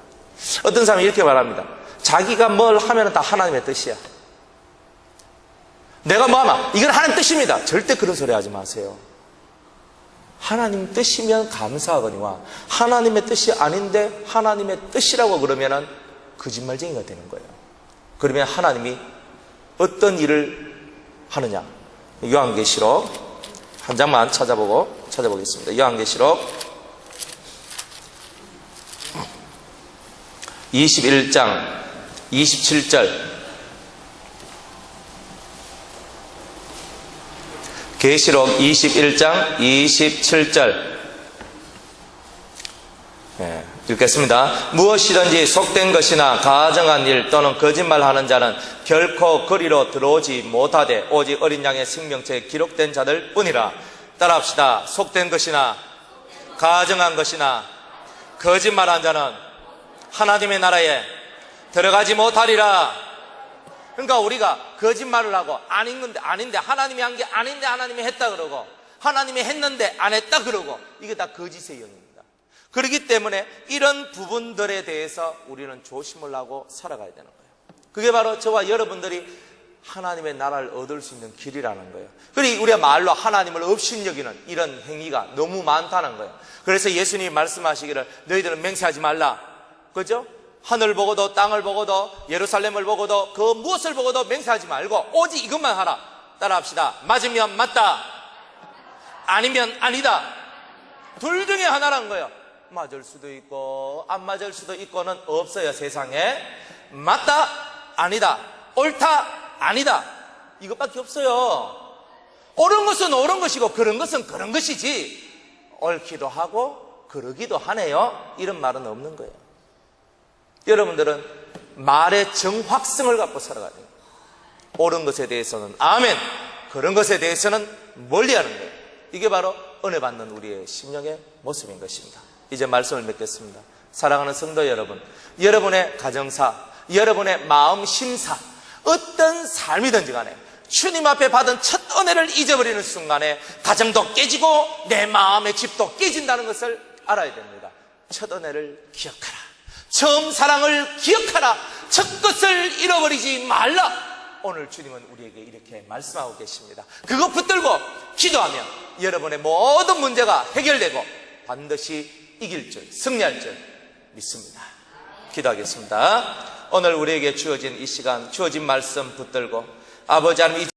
어떤 사람이 이렇게 말합니다. 자기가 뭘 하면 다 하나님의 뜻이야. 내가 뭐 하면 이건 하나님 뜻입니다. 절대 그런 소리 하지 마세요. 하나님 뜻이면 감사하거니와 하나님의 뜻이 아닌데 하나님의 뜻이라고 그러면은 거짓말쟁이가 되는 거예요. 그러면 하나님이 어떤 일을 하느냐. 요한계시록 한 장만 찾아보겠습니다. 요한계시록 21장 27절. 계시록 21장 27절. 읽겠습니다. 무엇이든지 속된 것이나 가정한 일 또는 거짓말하는 자는 결코 거리로 들어오지 못하되 오직 어린 양의 생명체에 기록된 자들 뿐이라. 따라합시다. 속된 것이나 가정한 것이나 거짓말한 자는 하나님의 나라에 들어가지 못하리라. 그러니까 우리가 거짓말을 하고 아닌데 하나님이 한 게 아닌데 하나님이 했다 그러고 하나님이 했는데 안 했다 그러고 이게 다 거짓의 영입니다. 그렇기 때문에 이런 부분들에 대해서 우리는 조심을 하고 살아가야 되는 거예요. 그게 바로 저와 여러분들이 하나님의 나라를 얻을 수 있는 길이라는 거예요. 그리고 우리가 말로 하나님을 업신여기는 이런 행위가 너무 많다는 거예요. 그래서 예수님이 말씀하시기를 너희들은 맹세하지 말라. 그죠? 하늘 보고도 땅을 보고도 예루살렘을 보고도 그 무엇을 보고도 맹세하지 말고 오직 이것만 하라. 따라합시다. 맞으면 맞다, 아니면 아니다. 둘 중에 하나라는 거예요. 맞을 수도 있고 안 맞을 수도 있고는 없어요. 세상에 맞다, 아니다, 옳다, 아니다, 이것밖에 없어요. 옳은 것은 옳은 것이고 그런 것은 그런 것이지 옳기도 하고 그러기도 하네요 이런 말은 없는 거예요. 여러분들은 말의 정확성을 갖고 살아가야 돼요. 옳은 것에 대해서는 아멘, 그런 것에 대해서는 멀리하는 거예요. 이게 바로 은혜 받는 우리의 심령의 모습인 것입니다. 이제 말씀을 맺겠습니다. 사랑하는 성도 여러분, 여러분의 가정사, 여러분의 마음 심사, 어떤 삶이든지 간에 주님 앞에 받은 첫 은혜를 잊어버리는 순간에 가정도 깨지고 내 마음의 집도 깨진다는 것을 알아야 됩니다. 첫 은혜를 기억하라. 처음 사랑을 기억하라. 첫 것을 잃어버리지 말라. 오늘 주님은 우리에게 이렇게 말씀하고 계십니다. 그거 붙들고 기도하면 여러분의 모든 문제가 해결되고 반드시 이길 줄, 승리할 줄 믿습니다. 기도하겠습니다. 오늘 우리에게 주어진 이 시간, 주어진 말씀 붙들고 아버지 하나님